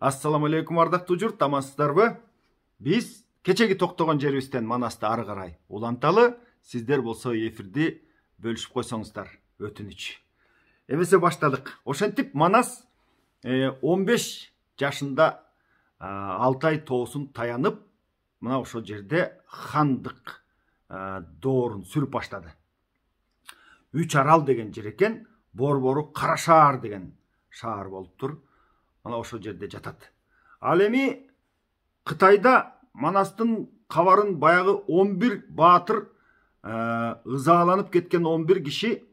Ассаламу алейкум ардактуу журт, амансыздарбы? Биз кечеги токтогон жерибизден Манасты ары карай уланталы. Сиздер болсо эфирди бөлүшүп койсоңуздар, өтүнүч. Эмесе баштадык. Ошентип Манас 15 жашында Алтай тоосун таянып, мына ошол жерде хандык доорун сүрүп баштады. Үч арал деген жер экен, борбору Кара шаар деген шаар болуптур. Мына ошол жерде жатат. Ал эми Кытайда Манастын кабарын баягы 11 баатыр ызаланып кеткен 11 киши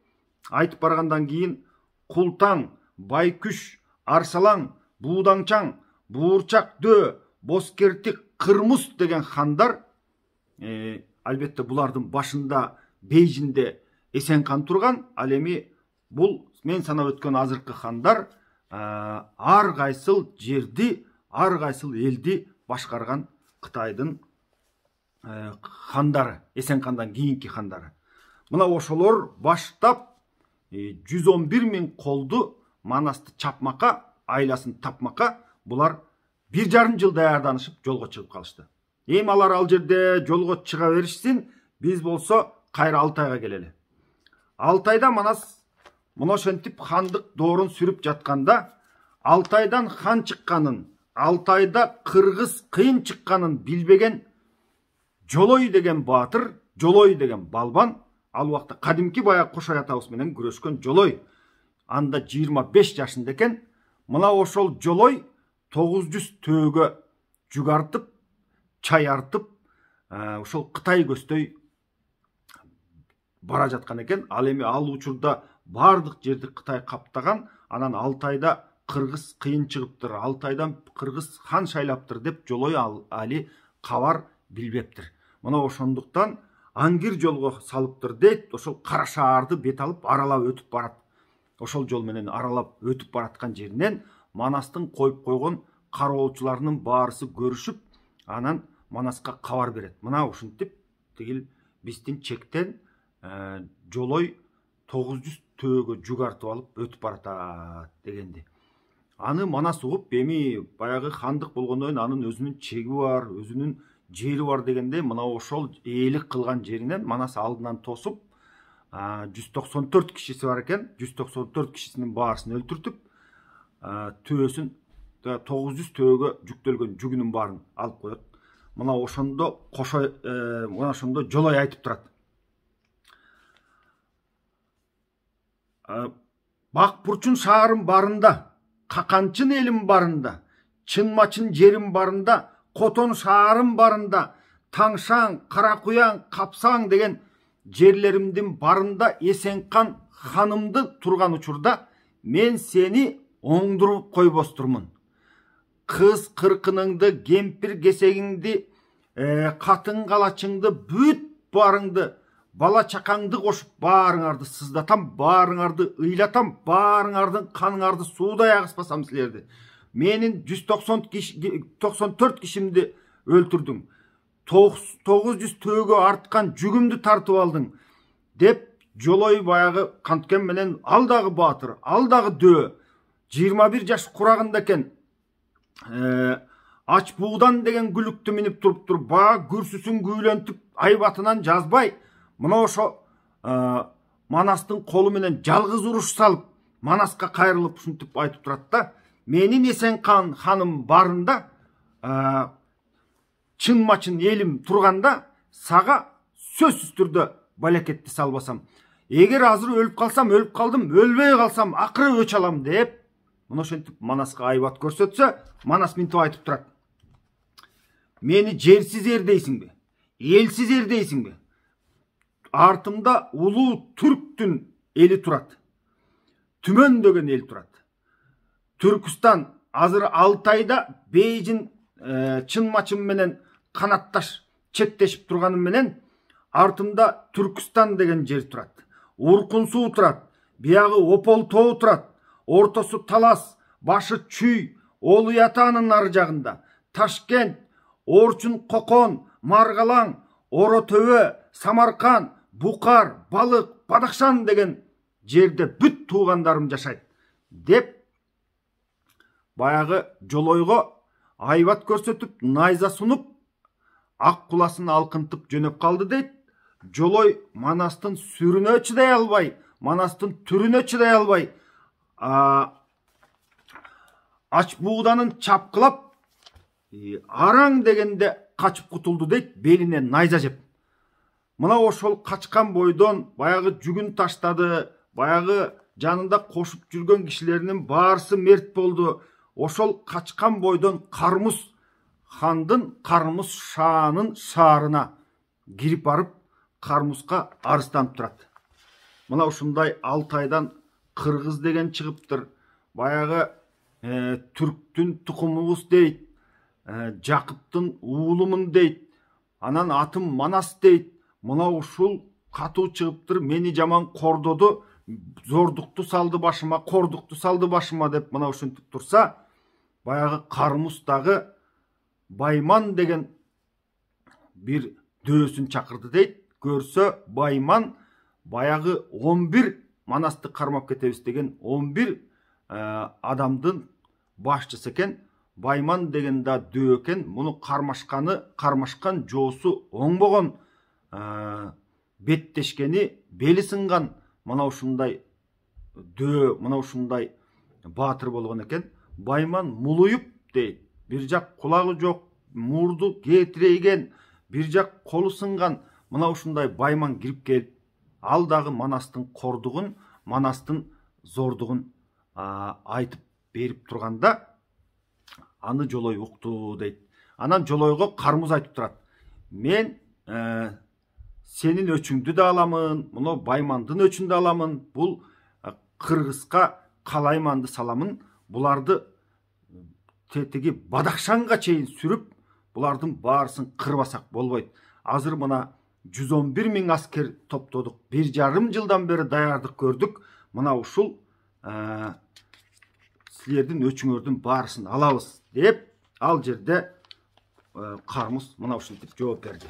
айтып баргандан кийин Култаң, Байкүш, Арсалаң, Буудаңчаң, Буурчак Дөө, Боскертик, Кырмус деген хандар, албетте булардын башында Бейжинде Эсенкан турган. Ал эми бул мен санап өткөн азыркы хандар ар кайсыл жерди, ар кайсыл элди башкарган Кытайдын хандары, Эсенкандан кийинки хандары. Мына ошолор баштап 111 миң колду Манасты чапмакка, айласын тапмакка булар 1,5 жыл даярданышып жолго чыгып калышты. Эми алар ал жерде жолго чыга беришсин, биз болсо кайра Алтайга келели. Алтайда Манас мына ошентип хандык доорун сүрүп жатканда, Алтайдан хан чыкканын, Алтайда кыргыз кыйын чыкканын билбеген Жолой деген баатыр, Жолой деген балбан, ал убакта кадимки баягы Кошой атабыз менен күрөшкөн Жолой, анда 25 жашында экен. Мына ошол Жолой 900 төөгө жугартып, чайартып, ошол Кытай көздөй бара жаткан экен. Ал эми ал учурда бардык жерди Кытай каптаган, анан Алтайда кыргыз кыйын чыгыптыр, Алтайдан кыргыз хан шайлаптыр деп Жолой али кабар билбептир. Мына ошондуктан аңгир жолго салыптыр дейт. Ошол Кара шаарды бет алып аралап өтүп барат. Ошол жол менен аралап өтүп бараткан жеринен Манастын коюп койгон кароолчуларынын баарысы көрүшүп, анан Манаска кабар берет. Мына ушинтип тигил биздин чектен Жолой 900 төөгө жугартып алып өтүп баратат дегенди. Аны Манас угуп, эми баягы хандык болгондон кийин анын өзүнүн чеги бар, өзүнүн жери бар дегенде, мына ошол ээлик кылган жеринен Манас алдынан тосуп, 194 кишиси бар экен. 194 кишисинин баарысын өлтүртүп, төөсүн 900 төөгө жүктөлгөн жүгүнүн баарын алып коет. Мына ошондо мына ошондо Жолой айтып турат. Бак бурчун шаарым барында, Каканчын элим барында, Чынмачын жерим барында, Котон шаарым барында, Таңшаң, Каракуяң, Капсаң деген жерлеримдин барында Эсенкан ханымды турган учурда мен сени оңдуруп койбостурмун. Кыз кыркыныңды, кемпир кесегиңди, катын калачыңды, бүт баарыңды, бала чакаңды кошуп баарыңарды сыздатам, баарыңарды ыйлатам, баарыңардын каныңарды суудай агызбасам силерди. Менин 194 кишимди өлтүрдүң. 900 төөгө арткан жүгүмдү тартып алдың деп Жолой баягы канткен менен ал дагы баатыр, ал дагы дөө, 21 жаш курагында экен. Ач буудан деген күлүктү минип туруптур, баа күрсүсүн күүлөнтүп айбатынан жазбай, мына ошо Манастын колу менен жалгыз уруш салып, Манаска кайрылып ушинтип айтып турат да: менин Эсенкан ханым барында, Чынмачын элим турганда, сага сөзсүз түрдө балекетти салбасам. Эгер азыр өлүп калсам, өлүп калдым, өлбөй калсам, акыры өч алам деп, мына ошентип Манаска айбат көрсөтсө, Манас минтип айтып турат: мени жерсиз эрдейсиңби, элсиз эрдейсиңби? Артымда улуу түрктүн эли турат. Түмөн деген эл турат. Түркүстан азыр Алтайда Бейжин Чынмачын менен канатташ чектешип турганым менен, артымда Түркүстан деген жер турат. Уркун суу турат, биягы Опол тоо турат, ортосу талас, башы чүй, Олу ятаанын ары жагында Ташкент, Орчун Кокон, Маргалаң, Оро төбө, Самаркан, Букар, Балык, Бадакшан деген жерде бүт туугандарым жашайт деп баягы жолойго айбат көрсөтүп, найза сунуп, ак куласын алкынтып жөнөп калды дейт. Жолой Манастын сүрүнө чыдай албай, Манастын түрүнө чыдай албай, ач бугданын чапкылап, араң дегенде качып кутулду дейт, белине найза жеп. Мына ошол качкан бойдон баягы жүгүн таштады, баягы жанында кошуп жүргөн кишилеринин баарысы мерт болду. Ошол качкан бойдон Кармуз хандын Кармуз шаанын шаарына кирип барып, Кармузга арызданып турат. Мына ушундай Алтайдан кыргыз деген чыгыптыр. Баягы түрктүн тукумубуз дейт, Жакыптын уулумун дейт, анан атым Манас дейт. Мына ушул катуу чыгыптыр, мени жаман кордоду, зордукту салды башыма, кордукту салды башыма деп мына ушинтип турса, баягы Кармуз дагы Байман деген бир дөөсүн чакырды дейт. Көрсө Байман баягы 11 Манасты кармап кетебиз деген 11 адамдын башчысы экен. Байман деген да дөө экен. Муну кармашкан жоосу оңбогон, беттешкени бели сынган мына ушундай дөө, мына ушундай баатыр болгон экен. Байман мулуюп дейт. Бир жак кулагы жок, мурду кетирейген, бир жак колу сынган мына ушундай Байман кирип келип, ал дагы Манастын кордугун, Манастын зордугун айтып берип турганда, аны Жолой укту дейт. Анан Жолойго Кармуз айтып турат. Мен сенин өчүңдү да аламын, муну Баймандын өчүн да аламын, бул кыргызга калайманды саламын, буларды тетиги Бадахшанга чейин сүрүп, булардын баарысын кырбасак болбойт. Азыр мына 111 000 аскер топтодук, 1,5 жылдан бери даярдык көрдүк. Мына ушул силердин өчүңөрдүн баарысын алабыз деп, ал жерде Кармуз мына ушинтип жооп берди.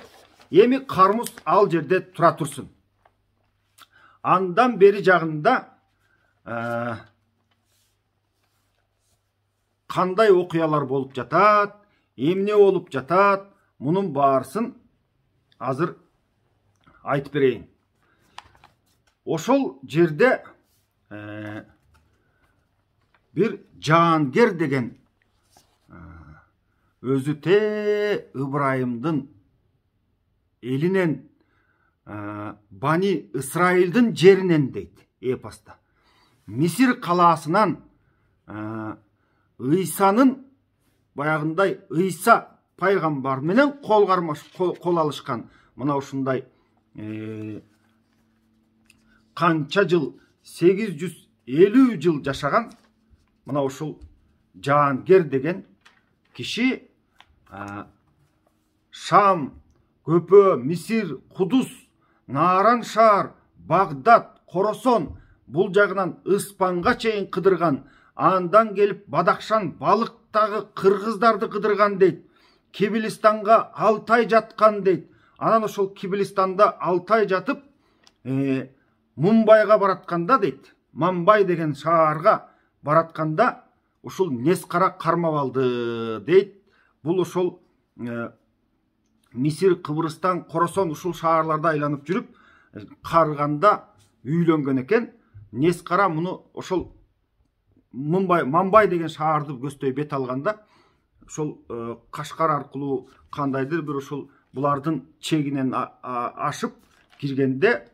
Эми Кармуз ал жерде тура турсун. Андан бери жагында кандай окуялар болуп жатат, эмне болуп жатат, мунун баарысын азыр айтып берейин. Ошол жерде бир Жаангер деген өзү те Ыбрайымдын элинен, Бани Ысрайылдын жеринен дейт эпоста. Мисир калаасынан Ыйсанын баягындай Ыйса пайгамбар менен кол алышкан мына ушундай канча жыл, 850 жыл жашаган мына ушул Жаангер деген киши Шам, Көпө, Мисир, Кудус, Нааран шаар, Багдад, Коросон бул жагынан Ыспанга чейин кыдырган, андан келип Бадахшан балыктагы кыргыздарды кыдырган дейт. Кибилистанга 6 ай жаткан дейт. Анан ошол Кибилистанда 6 ай жатып, Мумбайга баратканда дейт, Мамбай деген шаарга баратканда ушул Нескара кармап алды дейт. Бул ошол Мисир, Кыбрыстан, Коросон ушул шаарларда айланып жүрүп, карганда үйлөнгөн экен. Нескара муну ошол Мамбай деген шаарды көздөй бет алганда, ошол Кашкар аркылуу кандайдыр бир ошол булардын чегинен ашып киргенде,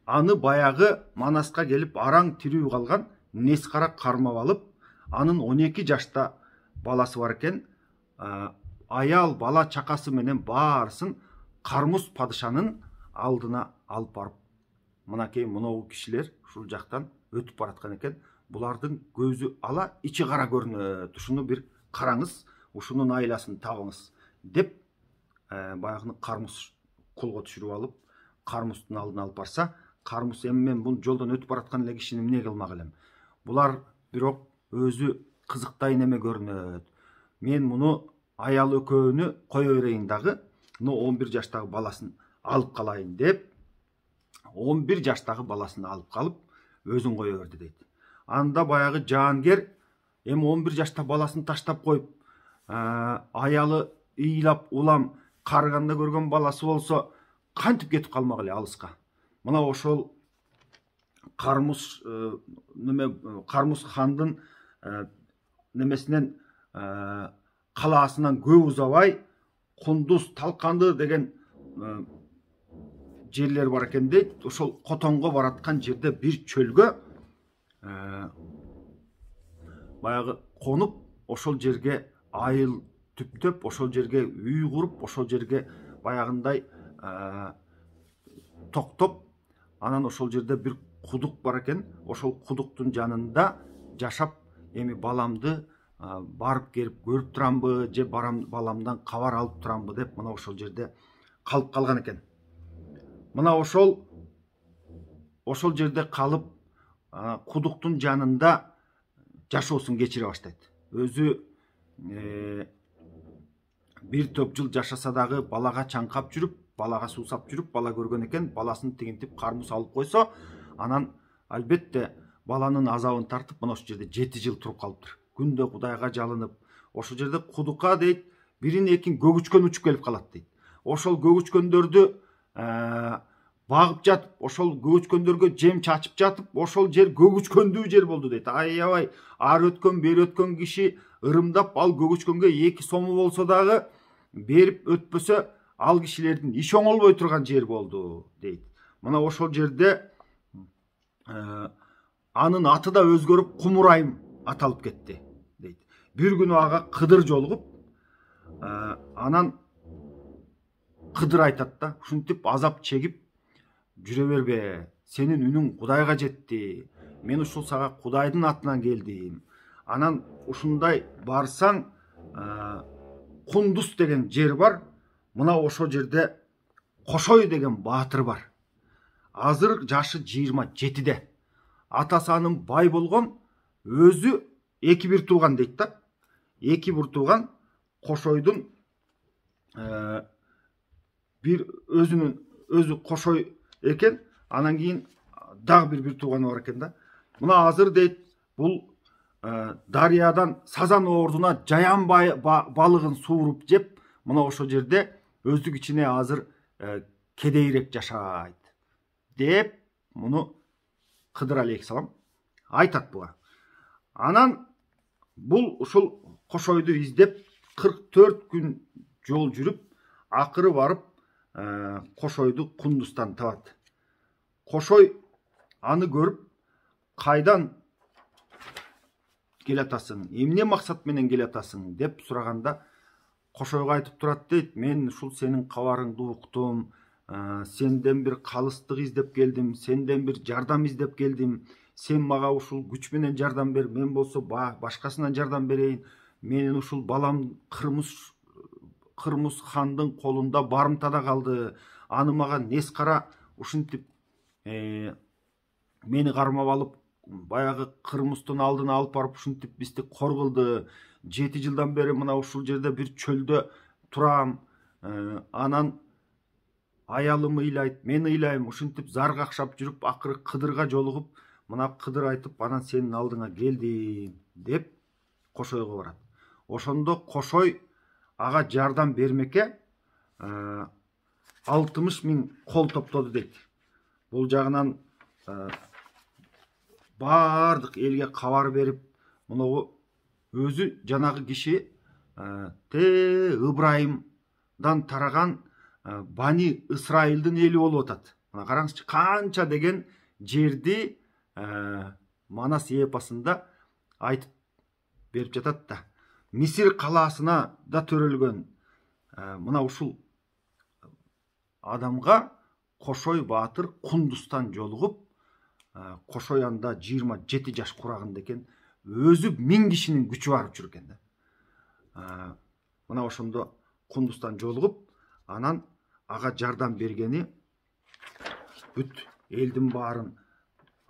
аны баягы Манаска келип араң тирүү калган Нескара кармап алып, анын 12 жашта баласы бар экен. Аял, бала, чакасы менен баарысын Кармуз падышанын алдына алып барып, мынакей мынау кишилер ушул жактан өтүп бараткан экен. Булардын көзү ала, ичи кара көрүнөт. Ушуну бир караңыз, ушунун айласын табыңыз деп, баягыны Кармуз колго түшүрүп алып, Кармуздун алдына алып барса, Кармуз эми мен бул жолдон өтүп бараткан эле кишини эмне кылмак элем? Булар бирок өзү кызыктай неме көрүнөт. Мен муну аял экөөнү кое берейин дагы, мына 11 жаштагы баласын алып калайын деп, 11 жаштагы баласын алып калып, өзүн кое берди дейт. анда баягы жаангер эми 11 жашта баласын таштап коюп, аялы ыйлап улам карыганда көргөн баласы болсо кантип кетип калмак эле алыска. Мына ошол Кармуз хандын немесинен калаасынан көп узабай Кундуз, Талканды деген жерлер бар экен дейт. Ошол Котонго бараткан жерде бир чөлгө баягы конуп, ошол жерге айыл түптөп, ошол жерге үй куруп, ошол жерге баягындай токтоп, анан ошол жерде бир кудук бар экен. Ошол кудуктун жанында жашап, эми баламды барып келип көрүп турамбы, же баламдан кабар алып турамбы деп мына ошол жерде калып калган экен. Мына ошол жерде калып, кудуктун жанында жашоосун кечире баштайт. Өзү бир топ жыл жашаса дагы балага чаңкап жүрүп, балага суусап жүрүп, бала көргөн экен. Баласын тигинтип Кармуз алып койсо, анан албетте баланын азабын тартып, мына ошол жерде 7 жыл туруп калыптыр. Күндө Кудайга жалынып, ошол жерде кудукка дейт, бирин экин көгүчкөн учуп келип калат дейт. Ошол көгүчкөндөрдү багып жатып, ошол көгүчкөндөргө жем чачып жатып, ошол жер көгүчкөндүү жер болду дейт. Аябай ары өткөн, бери өткөн киши ырымдап, ал көгүчкөнгө 2 сому болсо дагы берип өтпөсө, ал кишилердин иш оңолбой турган жер болду дейт. Мына ошол жерде анын аты да өзгөрүп Кумурайым аталып кетти дейт. Бир күнү ага Кыдыр жолугуп, анан Кыдыр айтат да, ушинтип азап чегип жүрө бербе, сенин үнүң Кудайга жетти, мен ушул сага Кудайдын атынан келдим. Анан ушундай барсаң, Кундуз деген жер бар. Мына ошол жерде Кошой деген баатыр бар. Азыр жашы 27-де. Атасы анын бай болгон, өзү 2 бир тууган дейт да. 2 бир тууган Кошойдун бир өзү Кошой экен, анан кийин дагы бир тууганы бар экен да. Мына азыр дейт, бул дарыядан сазан ордуна жаян балыгын сууруп жеп, мына ошол жерде өздүк ичине азыр кедейирээк жашайт деп муну Кыдыр алейхисалам айтат буга. Анан бул ушул Кошойду издеп 44 күн жол жүрүп, акыры барып Кошойду Кундуздан табат. Кошой аны көрүп, кайдан келатасың, эмне максат менен келатасың деп сураганда, Кошойго айтып турат дейт, мен ушул сенин кабарыңды уктум, сенден бир калыстык издеп келдим, сенден бир жардам издеп келдим, сен мага ушул күч менен жардам бер, мен болсо башкасынан жардам берейин, менин ушул балам Кырмуз хандын колунда барымтада калды, аны мага нес кара ушинтип мени кармап алып, баягы Кырмуздун алдына алып барып ушинтип бизди кор кылды. 7 жылдан бери мына ушул жерде бир чөлдө турам, анан аялым ыйлайт, мен ыйлайм, ушинтип зар какшап жүрүп, акыры Кыдырга жолугуп, мына Кыдыр айтып, анан сенин алдыңа келдим деп Кошойго барат. Ошондо Кошой ага жардам бермекке 60 000 кол топтоду дейт. Бул жагынан бардык элге кабар берип, муногу өзү жанагы киши Ыбрайымдан тараган Бани Ысрайылдын эли болуп атат. Мына караңызчы, канча деген жерди Манас эпосунда айтып берип жатат да. Мисир калаасына да төрөлгөн мына ушул адамга Кошой баатыр Кундуздан жолугуп, Кошой анда 27 жаш курагында экен, өзү 1000 кишинин күчү барып жүр экен да. Мына ошондо Кундуздан жолугуп, анан ага жардам бергени бүт элдин баарын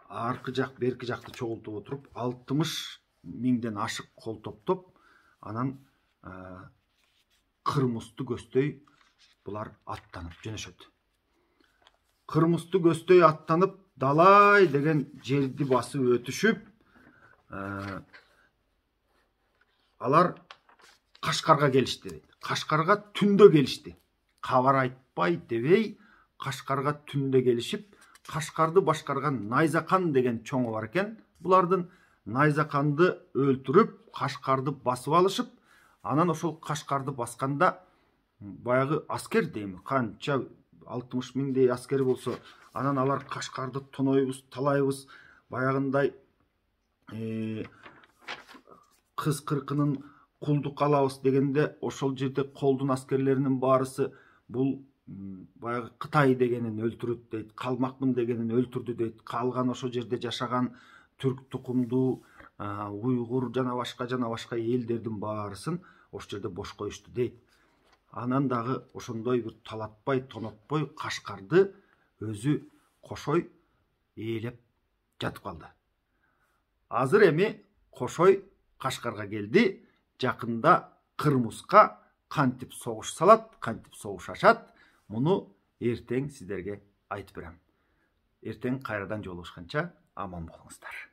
аркы жак берки жакты чогултуп отуруп 60 000ден ашык кол топтоп, анан Кырмызды көздөй булар аттанып жөнөшөт. Кырмызды көздөй аттанып, Далай деген жерди басып өтүшүп, алар Кашкарга келишти дейт. Кашкарга түндө келишти. Кабар айтпай дебей Кашкарга түндө келишип, Кашкарды башкарган Найзакан деген чоңу бар экен. Булардын Найзаканды өлтүрүп, Кашкарды басып алышып, анан ошол Кашкарды басканда баягы аскер дейм, канча 60 миңдей аскери болсо, анан алар Кашкарды тонойбуз, талайбыз, баягындай кыз кыркынын кулдук алабыз дегенде, ошол жерде колдун аскерлеринин баарысы бул баягы Кытай дегенин өлтүрөт дейт, калмакмын дегенин өлтүрдү дейт. Калган ошол жерде жашаган түрк тукумдуу уйгур жана башка элдердин баарысын ошол жерде бош коюшту дейт. Анан дагы ошондой бир талатпай, тонотпой Кашкарды өзү Кошой ээлеп жатып калды. Азыр эми Кошой Кашкарга келди. Жакында Кырмыска кантип согуш салат, кантип согуш ашат, муну эртең сиздерге айтып берем. Эртең кайрадан жолугушканча аман болуңуздар.